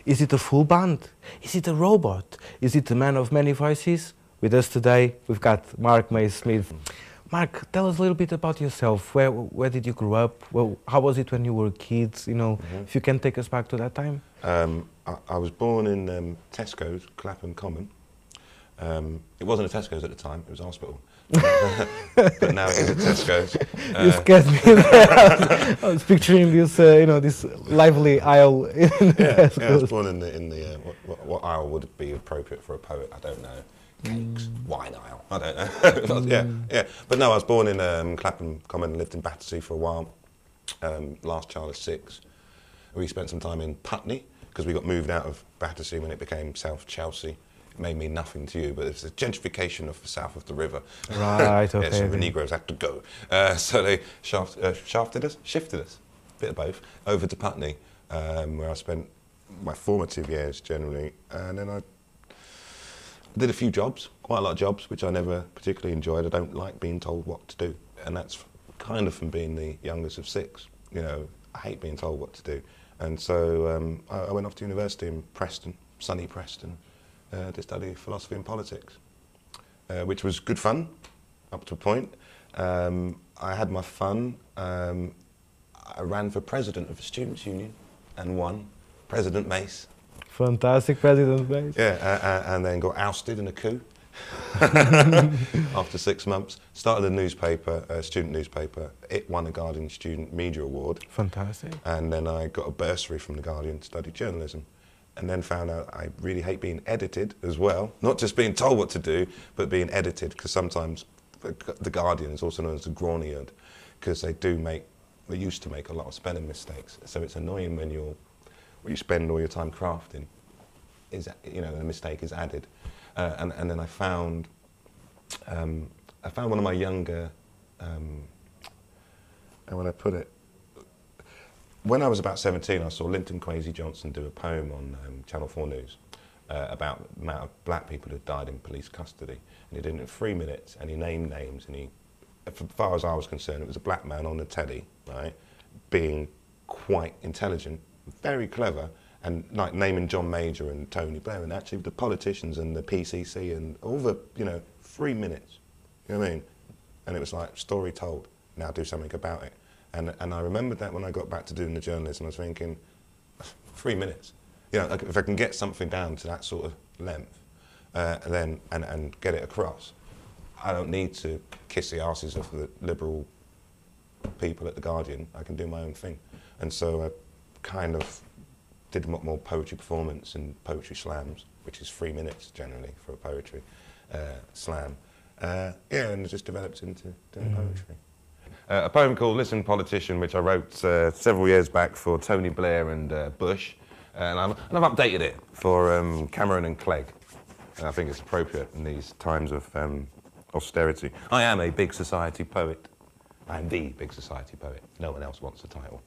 Is it a full band? Is it a robot? Is it a man of many voices? With us today, we've got Mark Mace Smith. Mark, tell us a little bit about yourself. Where did you grow up? Well, how was it when you were kids? You know, if you can take us back to that time. I was born in Tesco's, Clapham Common. It wasn't a Tesco's at the time; it was a hospital. But now it is a Tesco's. You scared me there. I was picturing this, you know, this lively aisle in Tesco's. Yeah, I was born in the what aisle would be appropriate for a poet? I don't know. Cakes, wine aisle. I don't know. Yeah. But no, I was born in Clapham Common. Lived in Battersea for a while. Last child of 6. We spent some time in Putney because we got moved out of Battersea when it became South Chelsea. It may mean nothing to you, but it's a gentrification of the south of the river. Right, okay. So the Negroes had to go. So they shifted us, a bit of both, over to Putney, where I spent my formative years generally. And then I did a few jobs, quite a lot of jobs, which I never particularly enjoyed. I don't like being told what to do. And that's kind of from being the youngest of 6. You know, I hate being told what to do. And so I went off to university in Preston, sunny Preston, to study philosophy and politics, which was good fun, up to a point. I had my fun. I ran for president of the Students' Union and won, President Mace. Fantastic, President Mace. Yeah, and then got ousted in a coup after 6 months. Started a newspaper, a student newspaper. It won a Guardian Student Media Award. Fantastic. And then I got a bursary from the Guardian to study journalism. And then found out I really hate being edited as well. Not just being told what to do, but being edited, because sometimes the Guardian is also known as the Groniard, because they used to make a lot of spelling mistakes. So it's annoying when you spend all your time crafting, you know, a mistake is added. And then I found one of my younger, how would I put it? When I was about 17, I saw Linton Kwesi Johnson do a poem on Channel 4 News about the amount of black people who died in police custody. And he did it in 3 minutes, and he named names, and as far as I was concerned, it was a black man on the telly, right, being quite intelligent, very clever, and like naming John Major and Tony Blair, and actually the politicians and the PCC and all the, you know, 3 minutes, you know what I mean? And it was like, story told, now do something about it. And I remembered that when I got back to doing the journalism, I was thinking, 3 minutes. You know, like if I can get something down to that sort of length, and get it across, I don't need to kiss the arses of the liberal people at the Guardian. I can do my own thing. And so I kind of did a lot more poetry performance and poetry slams, which is 3 minutes generally for a poetry slam. Yeah, and it just developed into doing poetry. A poem called Listen Politician, which I wrote several years back for Tony Blair and Bush, and I've updated it for Cameron and Clegg. And I think it's appropriate in these times of austerity. I am a big society poet. I am the big society poet. No one else wants the title,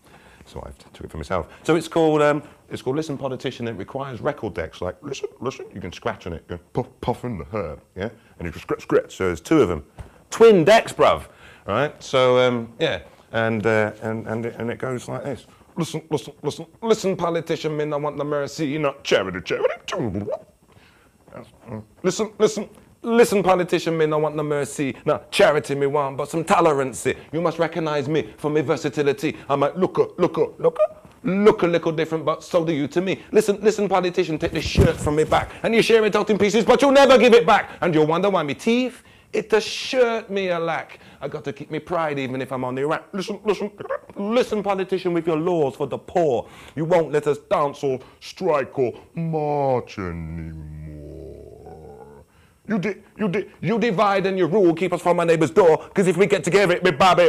so I took it for myself. So it's called Listen Politician. It requires record decks, like listen. You can scratch on it, go puff in the herb, yeah, and you can scratch. So there's 2 of them, twin decks, bruv. Right, so yeah, and it goes like this. Listen, politician, me no want no mercy, not charity. Listen, politician, me no want no mercy, not charity me want, but some tolerancy. You must recognize me for my versatility. I might look a little different, but so do you to me. Listen, politician, take this shirt from me back, and you share it out in pieces, but you'll never give it back, and you'll wonder why me teeth. It a shirt me a lack. I got to keep me pride even if I'm on the rack. Listen, politician, with your laws for the poor. You won't let us dance or strike or march anymore. You divide and you rule, keep us from our neighbour's door. Because if we get together, it be babby.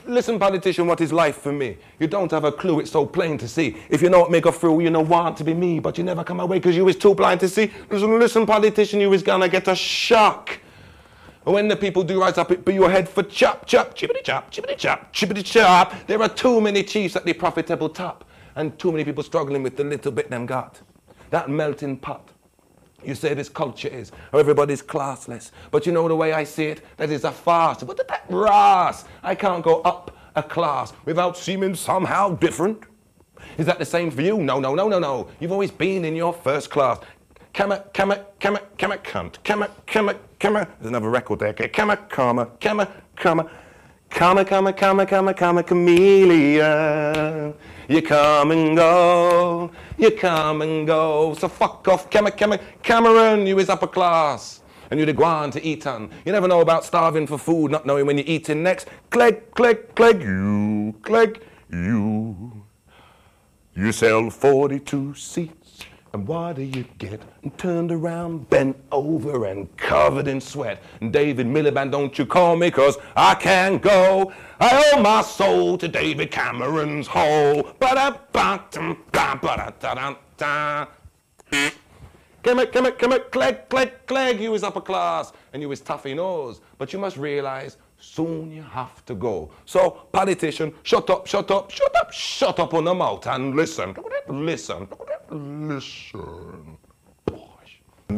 Listen, politician, what is life for me? You don't have a clue, it's so plain to see. If you know what make a fool, you know want to be me, but you never come away because you is too blind to see. Listen, politician, you is gonna get a shock. When the people do rise up, it be your head for chop, chippity chop, chippity chop. There are too many chiefs at the profitable top, and too many people struggling with the little bit them got. That melting pot. You say this culture is, or everybody's classless. But you know the way I see it, that is a farce. What did that ras? I can't go up a class without seeming somehow different. Is that the same for you? No, no, no, no, no. You've always been in your first class. Camera, cunt. Camera. There's another record there. Camera, chameleon. You come and go, you come and go. So fuck off, Cameron, you is upper class. And you the guan to eat on. You never know about starving for food, not knowing when you're eating next. Clegg, you. You sell 42 seats. And what do you get? And turned around, bent over and covered in sweat. And David Miliband, don't you call me, 'cause I can't go. I owe my soul to David Cameron's hole. Clegg, you is upper class and you is toughy nose. But you must realise, soon you have to go. So, politician, shut up on the mouth and listen. Listen. And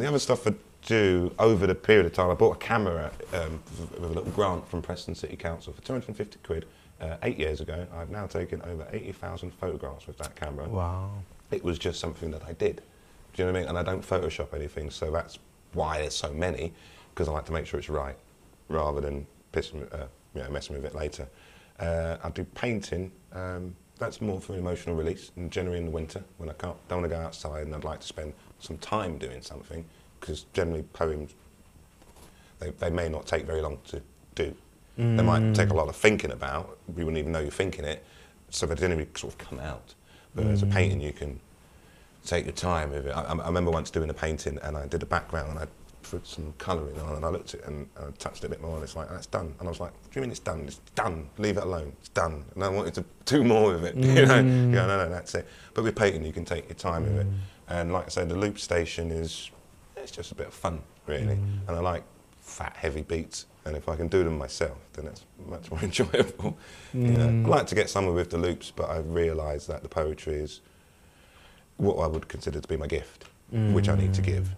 the other stuff I do over the period of time, I bought a camera with a little grant from Preston City Council for 250 quid 8 years ago. I've now taken over 80,000 photographs with that camera. Wow. It was just something that I did. Do you know what I mean? And I don't Photoshop anything, so that's why there's so many, because I like to make sure it's right, rather than messing with it later. I do painting. That's more for emotional release, and generally in the winter when I don't want to go outside and I'd like to spend some time doing something, because generally poems, they may not take very long to do. They might take a lot of thinking about, you wouldn't even know you're thinking it, so they generally sort of come out. But as a painting you can take your time with it. I remember once doing a painting and I did a background and I put some colouring on and I looked at it and I touched it a bit more and it's like, oh, it's done. And I was like, what do you mean it's done? It's done. Leave it alone. It's done. And I wanted to do more with it. You know? No, that's it. But with painting you can take your time with it. And like I said, the loop station it's just a bit of fun, really. And I like fat, heavy beats. And if I can do them myself, then it's much more enjoyable. You know? I like to get somewhere with the loops, but I've realised that the poetry is what I would consider to be my gift, which I need to give.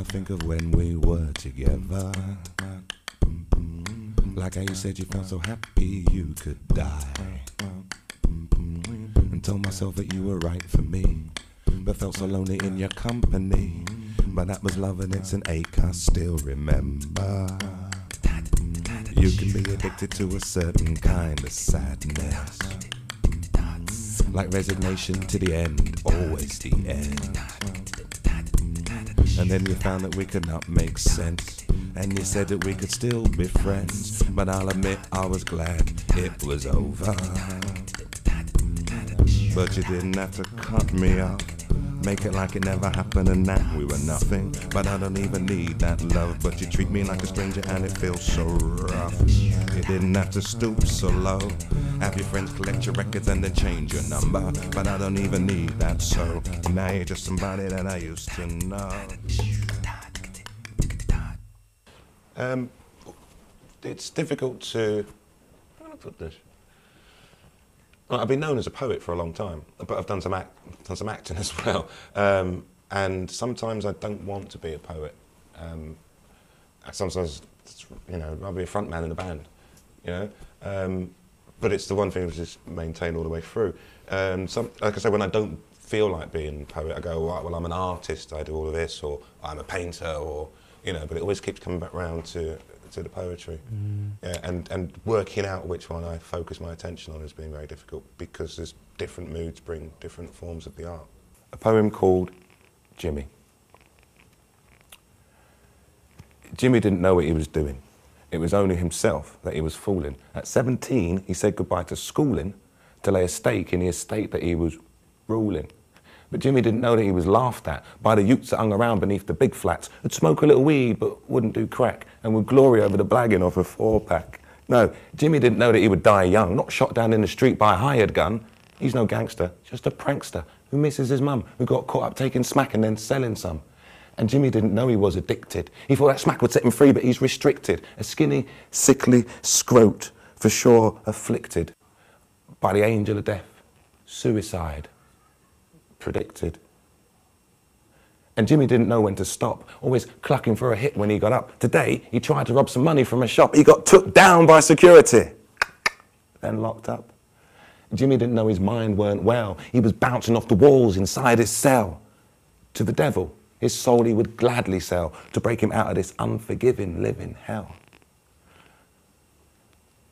Think of when we were together. Like how you said you felt so happy you could die. And told myself that you were right for me, but felt so lonely in your company. But that was love and it's an ache I still remember. You can be addicted to a certain kind of sadness, like resignation to the end, always the end. And then you found that we could not make sense, and you said that we could still be friends. But I'll admit I was glad it was over. But you didn't have to cut me off, make it like it never happened and that we were nothing. But I don't even need that love, but you treat me like a stranger and it feels so rough. You didn't have to stoop so low, have your friends collect your records and then change your number. But I don't even need that, so now you're just somebody that I used to know. It's difficult to, how do I put this? I've been known as a poet for a long time, but I've done some acting as well. And sometimes I don't want to be a poet. Sometimes, you know, I'll be a front man in a band, you know. But it's the one thing that's just maintained all the way through. Like I say, when I don't feel like being a poet, I go, right, well, I'm an artist, I do all of this, or I'm a painter, or, you know, but it always keeps coming back round to the poetry. Yeah, and working out which one I focus my attention on has been very difficult, because there's different moods bring different forms of the art. A poem called Jimmy. Jimmy didn't know what he was doing. It was only himself that he was fooling. At 17, he said goodbye to schooling to lay a stake in the estate that he was ruling. But Jimmy didn't know that he was laughed at by the youths that hung around beneath the big flats, who'd smoke a little weed but wouldn't do crack, and would glory over the blagging of a 4-pack. No, Jimmy didn't know that he would die young, not shot down in the street by a hired gun. He's no gangster, just a prankster who misses his mum, who got caught up taking smack and then selling some. And Jimmy didn't know he was addicted. He thought that smack would set him free, but he's restricted. A skinny, sickly scrote, for sure afflicted by the angel of death. Suicide. Predicted. And Jimmy didn't know when to stop, always clucking for a hit when he got up. Today, he tried to rob some money from a shop. He got took down by security, then locked up. Jimmy didn't know his mind weren't well. He was bouncing off the walls inside his cell. To the devil, his soul he would gladly sell to break him out of this unforgiving living hell.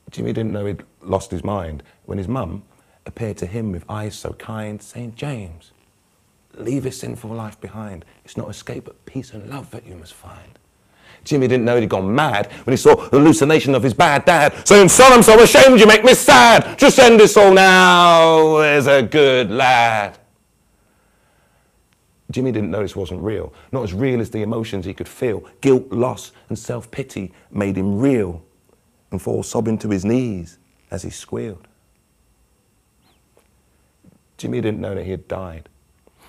Jimmy didn't know he'd lost his mind when his mum appeared to him with eyes so kind, saying, "James, leave this sinful life behind. It's not escape, but peace and love that you must find." Jimmy didn't know he'd gone mad when he saw the hallucination of his bad dad saying, "Son, I'm so ashamed you make me sad. Just end this all now. There's a good lad." Jimmy didn't know this wasn't real, not as real as the emotions he could feel. Guilt, loss, and self-pity made him reel and fall sobbing to his knees as he squealed. Jimmy didn't know that he had died,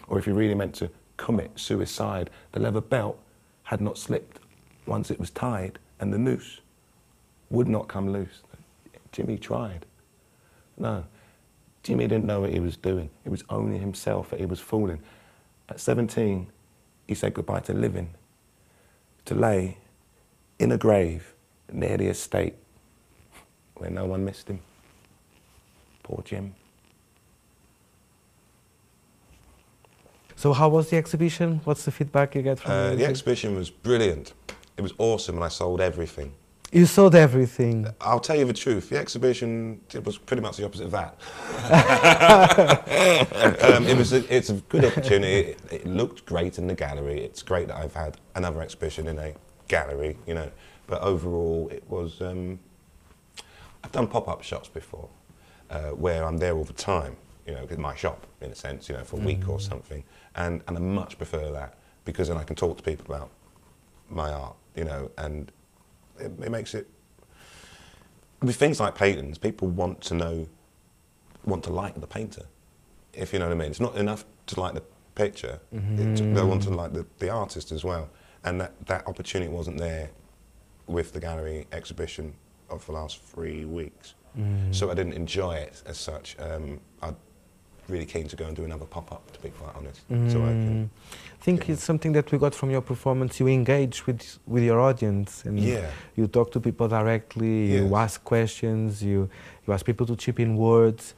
or if he really meant to commit suicide. The leather belt had not slipped once it was tied, and the noose would not come loose. Jimmy tried. No, Jimmy didn't know what he was doing. It was only himself that he was fooling. At 17, he said goodbye to living, to lay in a grave near the estate where no one missed him. Poor Jim. So how was the exhibition? What's the feedback you get from The exhibition was brilliant. It was awesome, and I sold everything. You sold everything. I'll tell you the truth, the exhibition, it was pretty much the opposite of that. It's a good opportunity. It looked great in the gallery. It's great that I've had another exhibition in a gallery, you know. But overall, it was, I've done pop-up shops before, where I'm there all the time, you know, in my shop, in a sense, you know, for a week or something. And I much prefer that, because then I can talk to people about my art, you know, and it makes it, with things like paintings, people want to like the painter, if you know what I mean. It's not enough to like the picture, they want to like the artist as well. And that opportunity wasn't there with the gallery exhibition of the last 3 weeks. So I didn't enjoy it as such. I'm really keen to go and do another pop-up, to be quite honest. So I think it's something that we got from your performance. You engage with your audience, and you talk to people directly. You ask questions. You ask people to chip in words.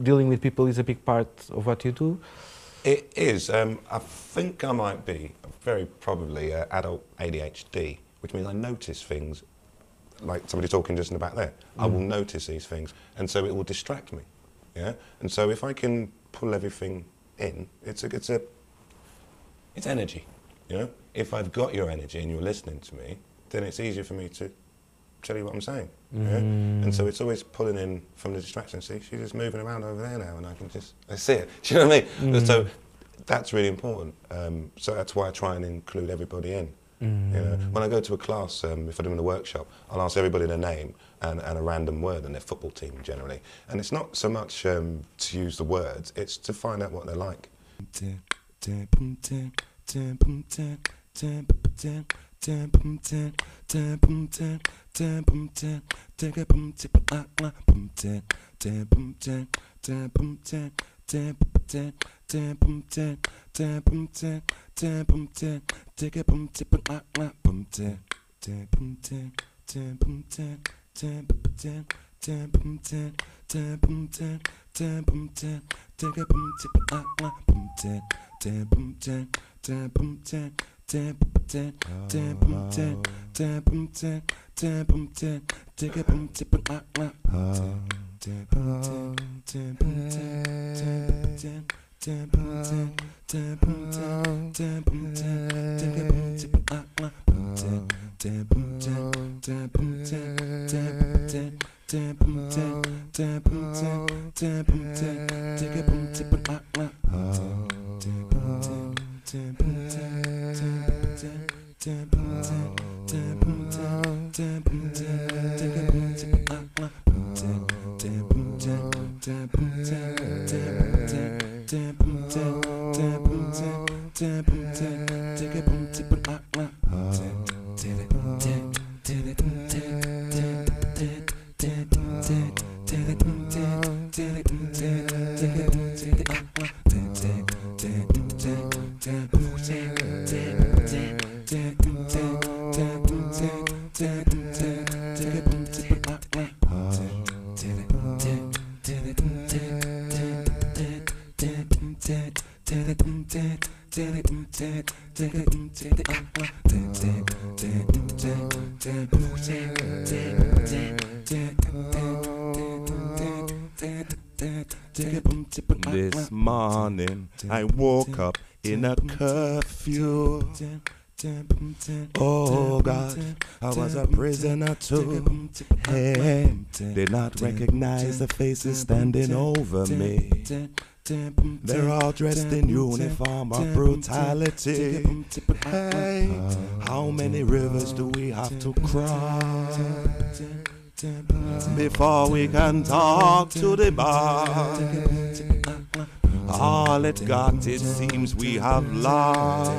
Dealing with people is a big part of what you do. It is. I think I might be very probably adult ADHD, which means I notice things. Like somebody talking just in the back there, I will notice these things, and so it will distract me. Yeah, and so if I can pull everything in, it's energy. You know, if I've got your energy and you're listening to me, then it's easier for me to tell you what I'm saying. Yeah? And so it's always pulling in from the distraction. See, she's just moving around over there now, and I see it. Do you know what I mean? So that's really important. So that's why I try and include everybody in. You know, when I go to a class, if I'm doing a workshop, I'll ask everybody their name and a random word and their football team generally. And it's not so much to use the words, it's to find out what they're like. This morning I woke up in a curfew. Oh God, I was a prisoner too. Hey, did not recognize the faces standing over me. They're all dressed in uniform of brutality. Hey, how many rivers do we have to cross before we can talk to the bar? All it got, it seems we have lost.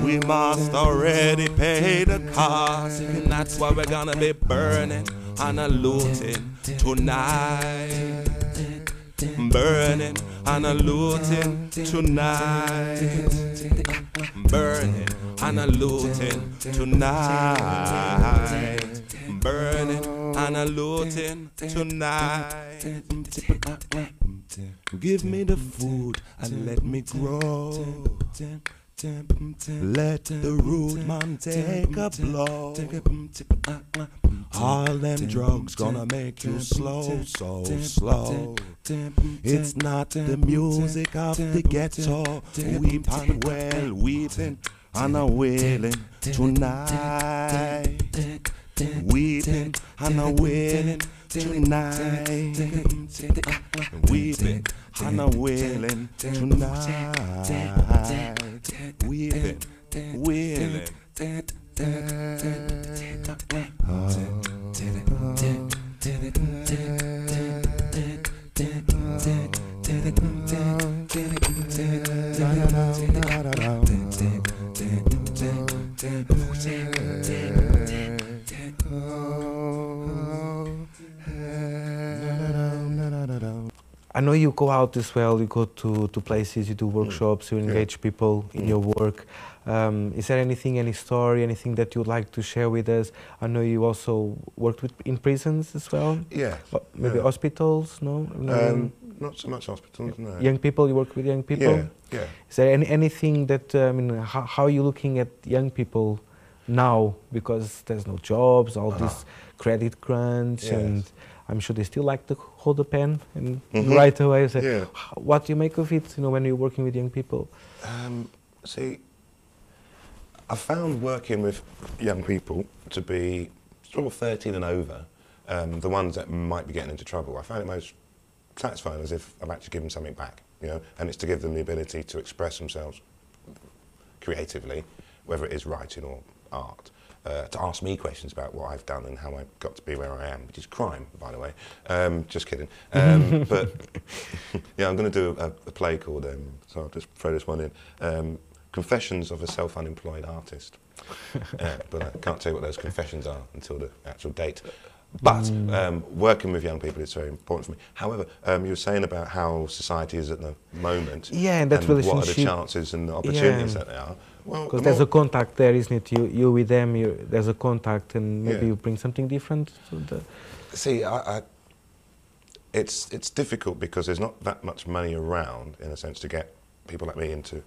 We must already pay the cost, and that's why we're gonna be burning and a looting tonight. Burning and a looting tonight. Burning and a looting tonight. Burning and a looting tonight. Give me the food and let me grow. Let the root man take a blow. All them drugs gonna make you slow, so slow. It's not the music of the ghetto. Weep and well, weeping and a wailing tonight. Weeping and a wailing tonight. Weeping and a wailing tonight. Weeping, wailing. I know you go out as well, you go to places, you do workshops, you engage people in your work. Is there anything, any story, anything that you'd like to share with us? I know you also worked in prisons as well. Yeah. Maybe hospitals, no? Not so much hospitals, no. Young people, you work with young people? Yeah, yeah. Is there anything that, how are you looking at young people now? Because there's no jobs, all this credit crunch, and I'm sure they still like to hold a pen and right away say, what do you make of it, when you're working with young people? See, I found working with young people to be sort of 13 and over, the ones that might be getting into trouble. I found it most satisfying as if I've actually given something back, and it's to give them the ability to express themselves creatively, whether it is writing or art. To ask me questions about what I've done and how I got to be where I am, which is crime, by the way. Just kidding. But yeah, I'm going to do a play called, so I'll just throw this one in, Confessions of a Self-Unemployed Artist. But I can't tell you what those confessions are until the actual date. But working with young people is very important for me. However, you were saying about how society is at the moment, Yeah, and that what relationship. are the chances and the opportunities that there are. Well, Because there's a contact there, isn't it? You with them, there's a contact, and maybe you bring something different to the... See, it's difficult because there's not that much money around, in a sense, to get people like me into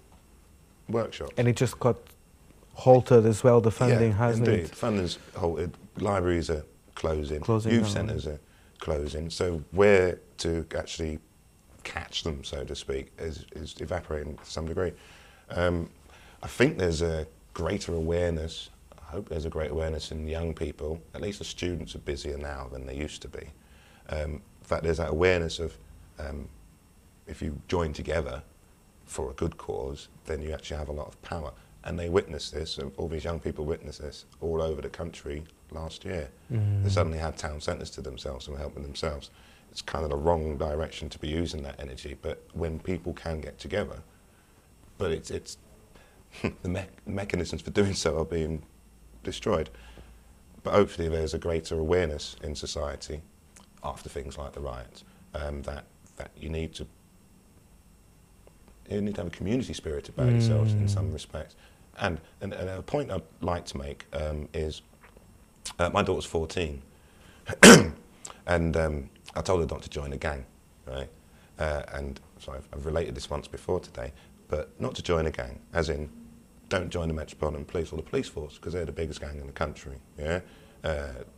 workshops. And it just got halted as well, the funding, hasn't indeed. it? Funding's halted, libraries are closing youth down. centres are closing, so where to actually catch them, so to speak, is evaporating to some degree. I think there's a greater awareness, I hope there's a great awareness in young people, at least the students are busier now than they used to be. In fact, there's that awareness of if you join together for a good cause, then you actually have a lot of power. And they witnessed this, all these young people witnessed this all over the country last year. They suddenly had town centres to themselves and were helping themselves. It's kind of the wrong direction to be using that energy, but when people can get together, but it's the mechanisms for doing so are being destroyed. But hopefully there's a greater awareness in society after things like the riots, that you need to have a community spirit about yourselves in some respects. And a point I'd like to make is, my daughter's 14, and I told her not to join a gang, right? And so I've related this once before today, but not to join a gang, as in, don't join the Metropolitan Police or the police force, because they're the biggest gang in the country, yeah?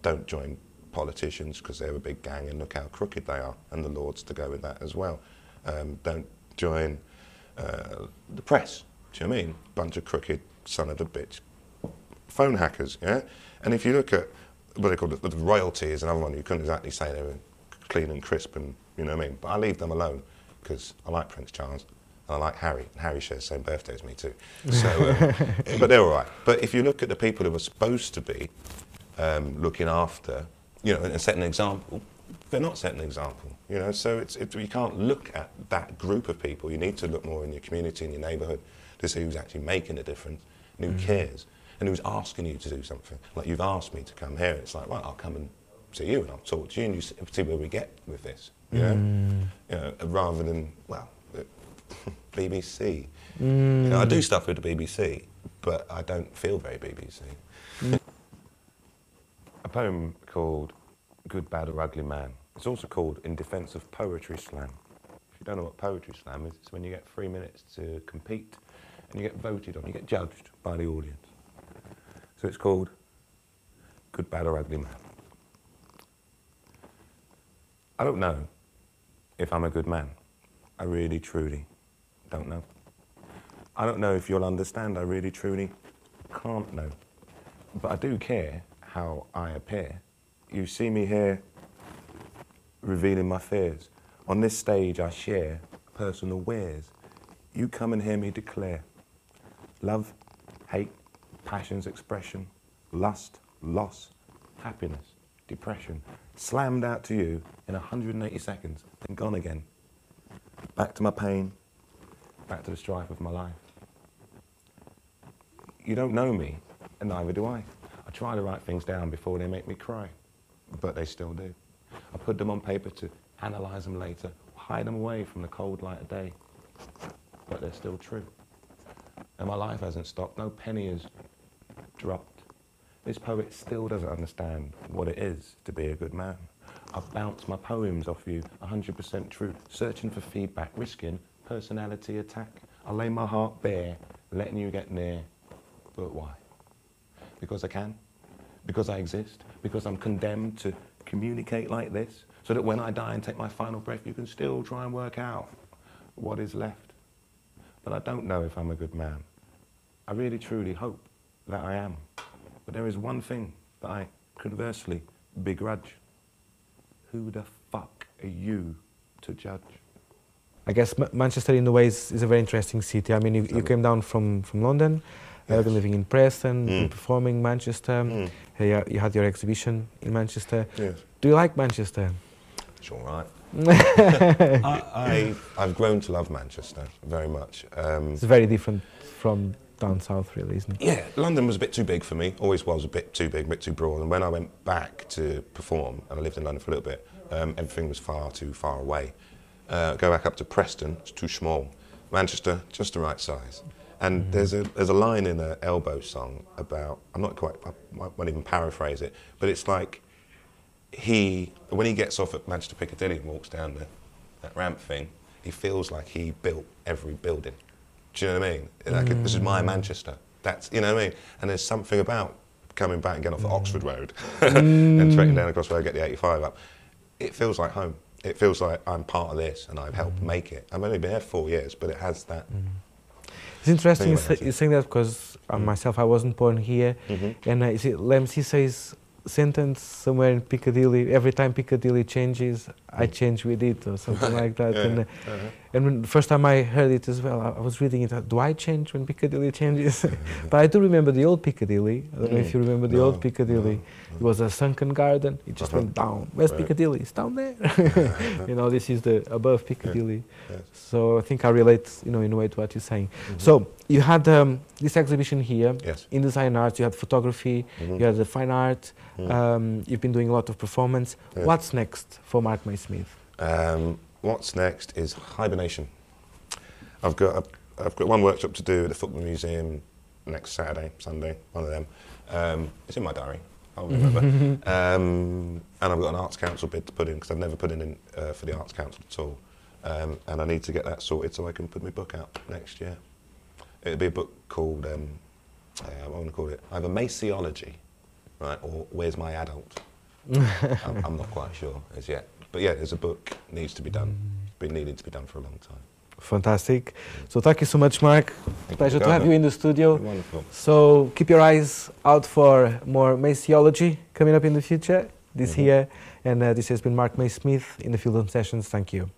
Don't join politicians, because they're a big gang, and look how crooked they are, and the lords to go with that as well. Don't join the press, do you know what I mean? Bunch of crooked son of a bitch phone hackers, yeah? And if you look at what they call the royalty is another one, you couldn't exactly say they were clean and crisp and, you know what I mean? But I leave them alone, because I like Prince Charles, and I like Harry, and Harry shares the same birthday as me too. So, but they're all right. But if you look at the people who are supposed to be looking after, you know, and setting an example, they're not setting an example, you know, so you can't look at that group of people. You need to look more in your community, in your neighbourhood, to see who's actually making a difference and who cares and who's asking you to do something. Like, you've asked me to come here, it's like, well, I'll come and see you and I'll talk to you and you see where we get with this, you know, rather than, well, BBC. You know, I do stuff with the BBC, but I don't feel very BBC. A poem called Good, Bad or Ugly Man. It's also called In Defence of Poetry Slam. If you don't know what Poetry Slam is, it's when you get 3 minutes to compete and you get voted on, you get judged by the audience. So it's called Good, Bad or Ugly Man. I don't know if I'm a good man. I really, truly don't know. I don't know if you'll understand. I really, truly can't know. But I do care how I appear. You see me here revealing my fears. On this stage I share personal wares. You come and hear me declare love, hate, passion's expression, lust, loss, happiness, depression, slammed out to you in 180 seconds, then gone again. Back to my pain, back to the strife of my life. You don't know me, and neither do I. I try to write things down before they make me cry, but they still do. I put them on paper to analyse them later, hide them away from the cold light of day, but they're still true. And my life hasn't stopped, no penny has dropped. This poet still doesn't understand what it is to be a good man. I bounce my poems off you, 100% true, searching for feedback, risking personality attack. I lay my heart bare, letting you get near, but why? Because I can? Because I exist? Because I'm condemned to communicate like this, so that when I die and take my final breath, you can still try and work out what is left. But I don't know if I'm a good man. I really truly hope that I am. But there is one thing that I conversely begrudge. Who the fuck are you to judge? I guess Manchester in a way is a very interesting city. I mean, you came down from London, you've been living in Preston, been performing in Manchester, you had your exhibition in Manchester. Yes. Do you like Manchester? It's all right. I've grown to love Manchester very much. It's very different from down south, really, isn't it? Yeah, London was a bit too big for me, always was a bit too big, a bit too broad. And when I went back to perform, and I lived in London for a little bit, everything was far too far away. Go back up to Preston, it's too small. Manchester, just the right size. And there's a line in an Elbow song about, I won't even paraphrase it, but it's like when he gets off at Manchester Piccadilly and walks down that ramp thing, he feels like he built every building. Do you know what I mean? Like, this is my Manchester. That's, you know what I mean? And there's something about coming back and getting off the Oxford Road and trekking down across the road, get the 85 up. It feels like home. It feels like I'm part of this and I've helped make it. I've only been here 4 years, but it has that. It's interesting you saying that because myself, I wasn't born here. And Lemsey says sentence somewhere in Piccadilly, every time Piccadilly changes, I change with it or something like that. Yeah. And when the first time I heard it as well, I was reading it, do I change when Piccadilly changes? But I do remember the old Piccadilly. I don't know if you remember the old Piccadilly. It was a sunken garden, it just went down. Where's Piccadilly? It's down there. You know, this is the above Piccadilly. Yes. So I think I relate, in a way to what you're saying. So you had this exhibition here, Yes. in design arts, you had photography, you had the fine art, you've been doing a lot of performance. Yeah. What's next for Mark Mace Smith? What's next is hibernation. I've got one workshop to do at the Football Museum next Saturday, Sunday, one of them. It's in my diary, I'll remember. And I've got an Arts Council bid to put in, because I've never put in for the Arts Council at all. And I need to get that sorted so I can put my book out next year. It'll be a book called, what am I going to call it? Either Maceology, right, or Where's My Adult? I'm not quite sure as yet. But yeah, there's a book needs to be done. It's been needing to be done for a long time. Fantastic. So thank you so much, Mark. Pleasure to have you in the studio. Wonderful. So keep your eyes out for more Maceology coming up in the future, this year. And this has been Mark Mace Smith in the Field of Sessions. Thank you.